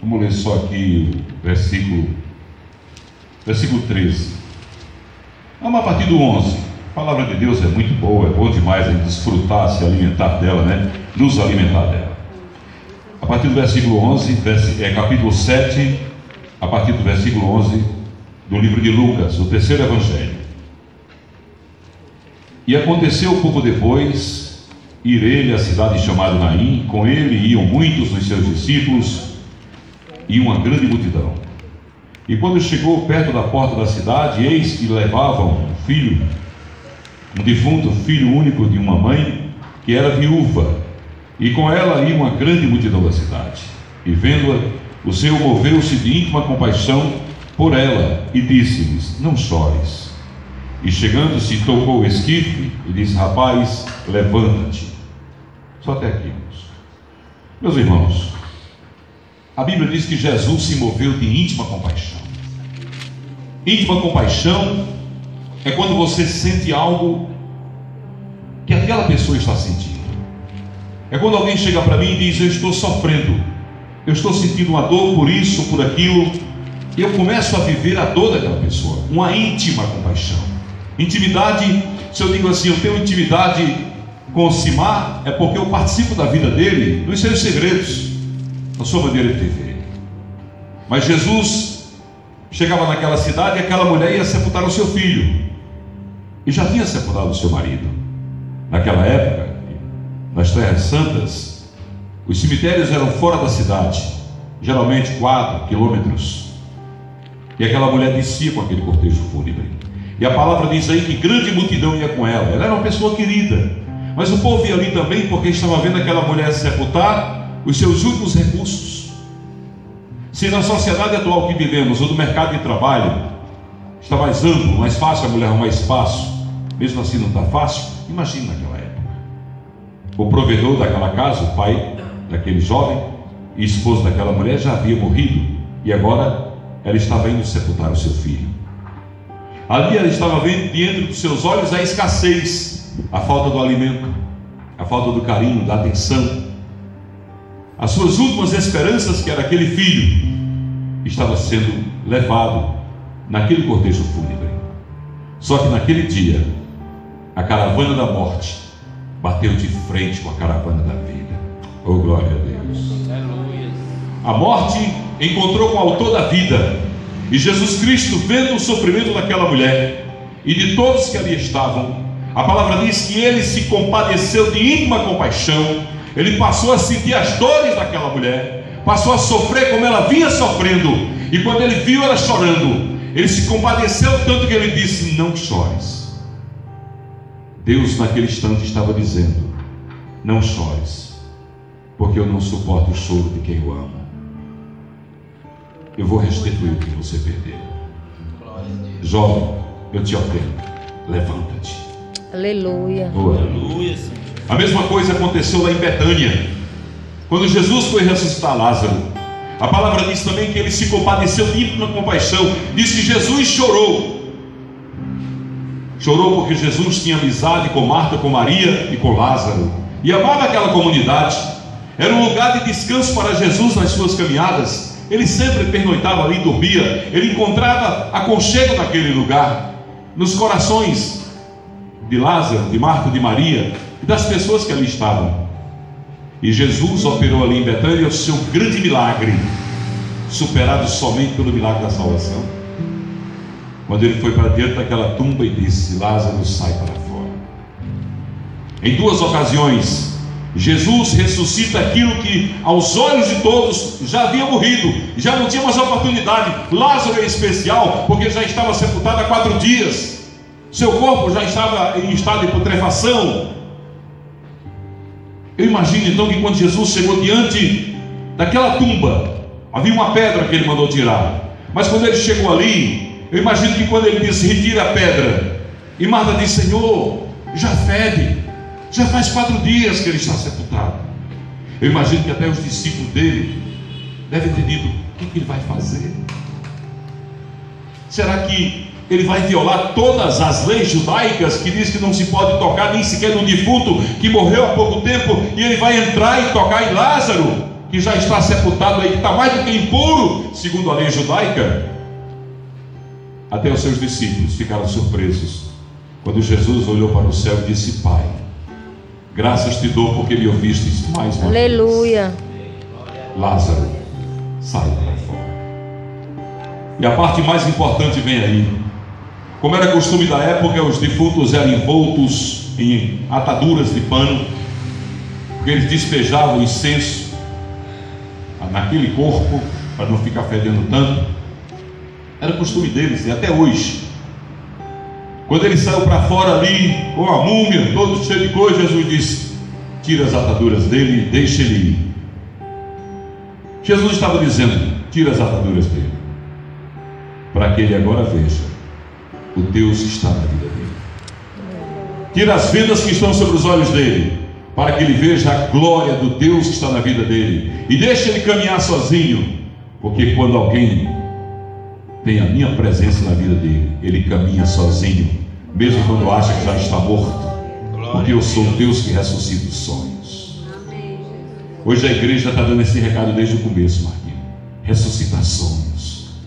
Vamos ler só aqui o versículo 13. Vamos a partir do 11. A palavra de Deus é muito boa, é bom demais a gente desfrutar, se alimentar dela, né? Nos alimentar dela. A partir do versículo 11, capítulo 7, a partir do versículo 11 do livro de Lucas, o terceiro evangelho. E aconteceu pouco depois, ir ele à cidade chamada Naim, com ele iam muitos dos seus discípulos e uma grande multidão. E quando chegou perto da porta da cidade, eis que levavam um defunto filho único de uma mãe, que era viúva, e com ela ia uma grande multidão da cidade. E vendo-a, o Senhor moveu-se de íntima compaixão por ela, e disse-lhes: não chores. E chegando-se, tocou o esquife, e disse: rapaz, levanta-te. Só até aqui, meus irmãos. A Bíblia diz que Jesus se moveu de íntima compaixão. Íntima compaixão é quando você sente algo que aquela pessoa está sentindo. É quando alguém chega para mim e diz: eu estou sofrendo, eu estou sentindo uma dor por isso, por aquilo, e eu começo a viver a dor daquela pessoa. Uma íntima compaixão. Intimidade, se eu digo assim, eu tenho intimidade com o Simar, é porque eu participo da vida dele, nos seus segredos, na sua maneira de viver. Mas Jesus chegava naquela cidade e aquela mulher ia sepultar o seu filho, e já tinha sepultado o seu marido. Naquela época, nas terras santas, os cemitérios eram fora da cidade, geralmente 4 quilômetros, e aquela mulher descia com aquele cortejo fúnebre, e a palavra diz aí que grande multidão ia com ela. Ela era uma pessoa querida, mas o povo ia ali também porque estava vendo aquela mulher sepultar os seus últimos recursos. Se na sociedade atual que vivemos, ou do mercado de trabalho, está mais amplo, mais fácil a mulher arrumar espaço, mesmo assim não está fácil, imagine naquela época. O provedor daquela casa, o pai daquele jovem e esposo daquela mulher, já havia morrido, e agora ela estava indo sepultar o seu filho. Ali ela estava vendo diante dos seus olhos a escassez, a falta do alimento, a falta do carinho, da atenção. As suas últimas esperanças, que era aquele filho, estava sendo levado naquele cortejo fúnebre. Só que naquele dia, a caravana da morte bateu de frente com a caravana da vida. Oh, glória a Deus! A morte encontrou com o autor da vida, e Jesus Cristo, vendo o sofrimento daquela mulher e de todos que ali estavam, a palavra diz que ele se compadeceu de íntima compaixão. Ele passou a sentir as dores daquela mulher, passou a sofrer como ela vinha sofrendo, e quando ele viu ela chorando, ele se compadeceu tanto que ele disse: não chores. Deus naquele instante estava dizendo: não chores, porque eu não suporto o choro de quem eu amo. Eu vou restituir o que você perdeu. Jovem, eu te ordeno, levanta-te. Aleluia. Aleluia. A mesma coisa aconteceu lá em Betânia, quando Jesus foi ressuscitar Lázaro. A palavra diz também que ele se compadeceu de íntima compaixão. Diz que Jesus chorou. Chorou porque Jesus tinha amizade com Marta, com Maria e com Lázaro, e amava aquela comunidade. Era um lugar de descanso para Jesus nas suas caminhadas. Ele sempre pernoitava ali, dormia. Ele encontrava aconchego naquele lugar, nos corações de Lázaro, de Marta, de Maria e das pessoas que ali estavam. E Jesus operou ali em Betânia o seu grande milagre, superado somente pelo milagre da salvação, quando ele foi para dentro daquela tumba e disse: Lázaro, sai para fora. Em 2 ocasiões, Jesus ressuscita aquilo que aos olhos de todos já havia morrido, já não tinha mais oportunidade. Lázaro em especial, porque já estava sepultado há 4 dias, seu corpo já estava em estado de putrefação. Eu imagino então que quando Jesus chegou diante daquela tumba, havia uma pedra que ele mandou tirar, mas quando ele chegou ali, eu imagino que quando ele disse: retira a pedra, e Marta disse: Senhor, já fede, já faz 4 dias que ele está sepultado. Eu imagino que até os discípulos dele devem ter dito: o que ele vai fazer? Será que ele vai violar todas as leis judaicas que diz que não se pode tocar nem sequer no defunto que morreu há pouco tempo, e ele vai entrar e tocar em Lázaro, que já está sepultado aí, que está mais do que impuro, segundo a lei judaica. Até os seus discípulos ficaram surpresos quando Jesus olhou para o céu e disse: Pai, graças te dou porque me ouvistes mais uma vez. Aleluia. Lázaro, sai para fora. E a parte mais importante vem aí. Como era costume da época, os defuntos eram envoltos em ataduras de pano, porque eles despejavam incenso naquele corpo para não ficar fedendo tanto. Era costume deles, e até hoje. Quando ele saiu para fora ali, com a múmia, todo cheio de coisa, Jesus disse: tira as ataduras dele e deixa ele ir. Jesus estava dizendo: tira as ataduras dele, para que ele agora veja o Deus que está na vida dele. Tira as vendas que estão sobre os olhos dele, para que ele veja a glória do Deus que está na vida dele. E deixa ele caminhar sozinho, porque quando alguém tem a minha presença na vida dele, ele caminha sozinho, mesmo quando acha que já está morto, porque eu sou o Deus que ressuscita os sonhos. Hoje a igreja está dando esse recado desde o começo, Marquinhos. Ressuscitar sonhos.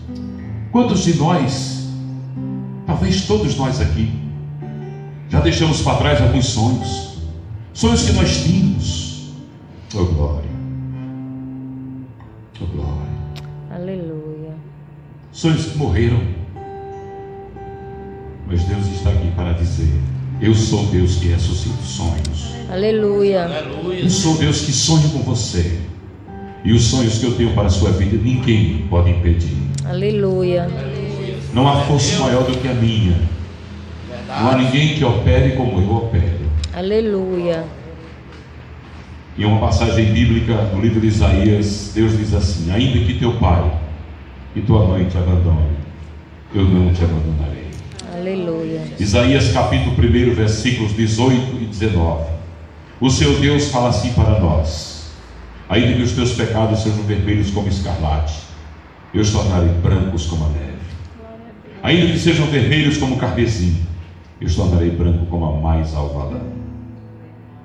Quantos de nós, talvez todos nós aqui, já deixamos para trás alguns sonhos, sonhos que nós tínhamos? Oh glória, oh glória. Aleluia. Sonhos que morreram, mas Deus está aqui para dizer: eu sou Deus que ressuscita sonhos. Aleluia. Eu sou Deus que sonho com você, e os sonhos que eu tenho para a sua vida ninguém pode impedir. Aleluia. Não há força maior do que a minha. Não há ninguém que opere como eu opero. Aleluia. Em uma passagem bíblica no livro de Isaías, Deus diz assim: ainda que teu pai e tua mãe te abandone, eu não te abandonarei. Aleluia. Isaías capítulo 1, versículos 18 e 19. O seu Deus fala assim para nós: ainda que os teus pecados sejam vermelhos como escarlate, eu os tornarei brancos como a neve. Ainda que sejam vermelhos como o carmesim, eu os tornarei branco como a mais alva lã.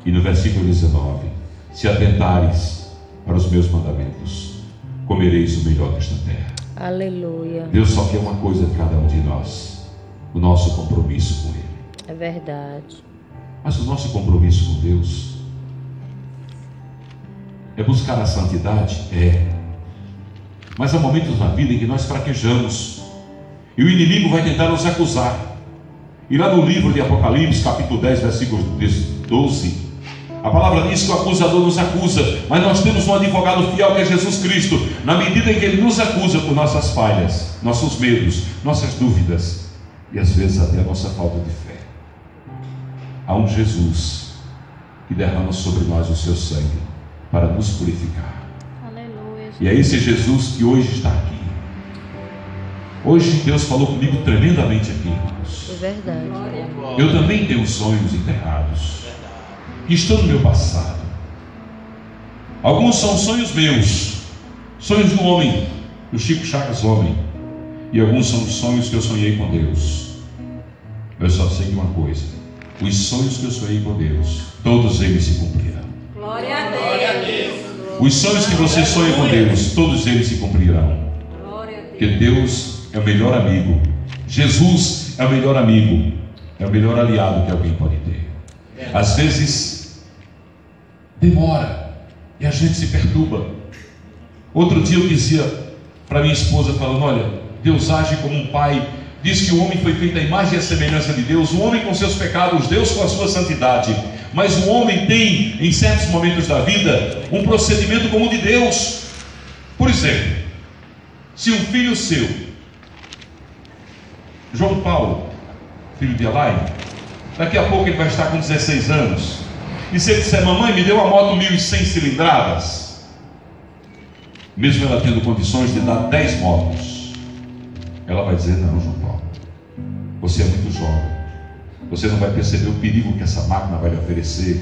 E no versículo 19: se atentares para os meus mandamentos, comereis o melhor desta terra. Aleluia. Deus só quer uma coisa de cada um de nós: o nosso compromisso com Ele. É verdade. Mas o nosso compromisso com Deus é buscar a santidade? É. Mas há momentos na vida em que nós fraquejamos, e o inimigo vai tentar nos acusar. E lá no livro de Apocalipse, capítulo 10, versículo 12, a palavra diz que o acusador nos acusa, mas nós temos um advogado fiel que é Jesus Cristo. Na medida em que Ele nos acusa por nossas falhas, nossos medos, nossas dúvidas e às vezes até a nossa falta de fé, há um Jesus que derrama sobre nós o seu sangue para nos purificar. Aleluia. E é esse Jesus que hoje está aqui. Hoje Deus falou comigo tremendamente aqui, irmãos. É verdade. Eu também tenho sonhos enterrados que estão no meu passado. Alguns são sonhos meus, sonhos do homem, do Chico Chagas homem, e alguns são sonhos que eu sonhei com Deus. Eu só sei de uma coisa: os sonhos que eu sonhei com Deus, todos eles se cumprirão. Glória a Deus. Os sonhos que você sonha com Deus, todos eles se cumprirão. Porque Deus é o melhor amigo, Jesus é o melhor amigo, é o melhor aliado que alguém pode ter. Às vezes demora e a gente se perturba. Outro dia eu dizia para minha esposa, falando: olha, Deus age como um pai. Diz que o homem foi feito à imagem e à semelhança de Deus, o homem com seus pecados, Deus com a sua santidade. Mas o homem tem, em certos momentos da vida, um procedimento como o de Deus. Por exemplo, se um filho seu, João Paulo, filho de Elaine, daqui a pouco ele vai estar com 16 anos, e se ele disser: mamãe, me deu uma moto 1100 cilindradas, mesmo ela tendo condições de dar 10 motos, ela vai dizer: não, João Paulo, você é muito jovem, você não vai perceber o perigo que essa máquina vai lhe oferecer,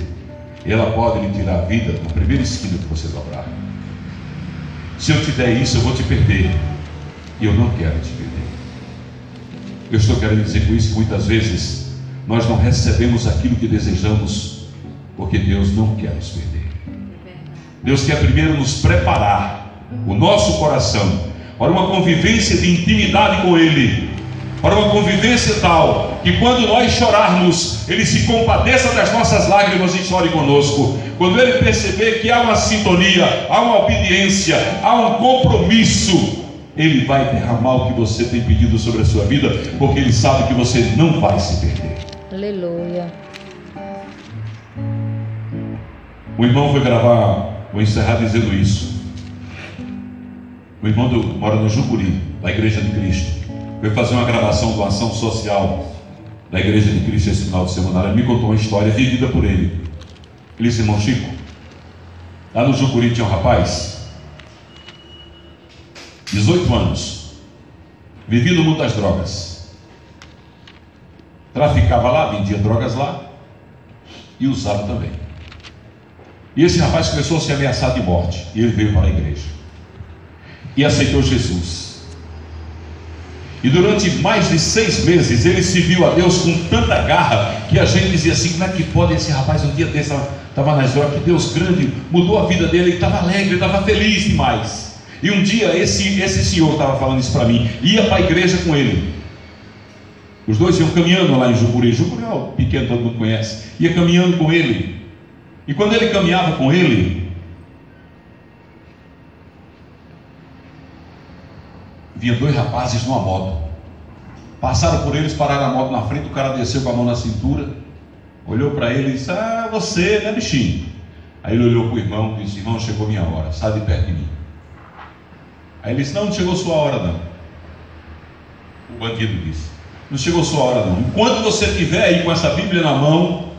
e ela pode lhe tirar a vida na primeira esquina que você dobrar. Se eu te der isso, eu vou te perder, e eu não quero te perder. Eu estou querendo dizer com isso que muitas vezes nós não recebemos aquilo que desejamos, porque Deus não quer nos perder. Deus quer primeiro nos preparar o nosso coração para uma convivência de intimidade com Ele, para uma convivência tal que quando nós chorarmos, Ele se compadeça das nossas lágrimas e chore conosco. Quando Ele perceber que há uma sintonia, há uma obediência, há um compromisso, Ele vai derramar o que você tem pedido sobre a sua vida, porque Ele sabe que você não vai se perder. Aleluia. O irmão foi gravar, vou encerrar dizendo isso. O irmão mora no Jucuri, da Igreja de Cristo. Foi fazer uma gravação de uma ação social da Igreja de Cristo esse final de semana. Ele me contou uma história vivida por ele. Ele disse: irmão Chico, lá no Jucuri tinha um rapaz, 18 anos, vivia no mundo das drogas. Traficava lá, vendia drogas lá e usava também. E esse rapaz começou a ser ameaçado de morte. E ele veio para a igreja e aceitou Jesus. E durante mais de 6 meses ele serviu a Deus com tanta garra que a gente dizia assim: como é que pode esse rapaz um dia desse estava nas drogas, que Deus grande mudou a vida dele, ele estava alegre, estava feliz demais. E um dia esse senhor estava falando isso para mim, ia para a igreja com ele. Os dois iam caminhando lá em Jucuri. Jucuri é um pequeno, todo mundo conhece. Ia caminhando com ele. E quando ele caminhava com ele, vinha 2 rapazes numa moto. Passaram por eles, pararam a moto na frente. O cara desceu com a mão na cintura, olhou para ele e disse: ah, você, né, bichinho? Aí ele olhou para o irmão e disse: irmão, chegou minha hora, sai de perto de mim. Aí ele disse: não chegou sua hora não. O bandido disse: não chegou sua hora não. Enquanto você estiver aí com essa Bíblia na mão,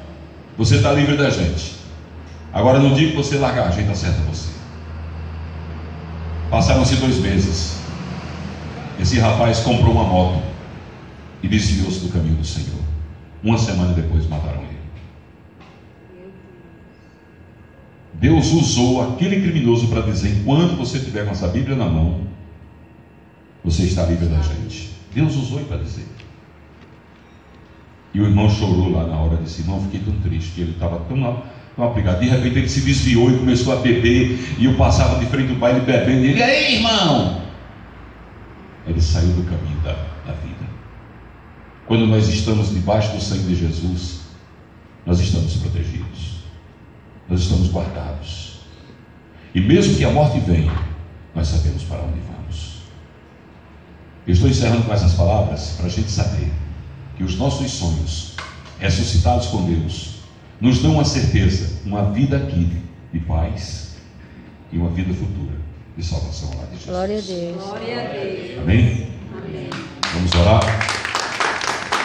você está livre da gente. Agora no dia que você largar, a gente acerta você. Passaram-se 2 meses. Esse rapaz comprou uma moto e desviou-se do caminho do Senhor. 1 semana depois mataram ele. Deus usou aquele criminoso para dizer: enquanto você estiver com essa Bíblia na mão, você está livre da gente. Deus usou ele para dizer. E o irmão chorou lá na hora, disse: irmão, fiquei tão triste. Ele estava tão aplicado. De repente ele se desviou e começou a beber. E eu passava de frente do baile bebendo. E ele: aí, irmão? Ele saiu do caminho da vida. Quando nós estamos debaixo do sangue de Jesus, nós estamos protegidos, nós estamos guardados. E mesmo que a morte venha, nós sabemos para onde vamos. Eu estou encerrando com essas palavras para a gente saber que os nossos sonhos, ressuscitados com Deus, nos dão uma certeza, uma vida aqui de paz e uma vida futura de salvação lá de Jesus. Glória a Deus. Glória a Deus. Amém? Amém. Vamos orar.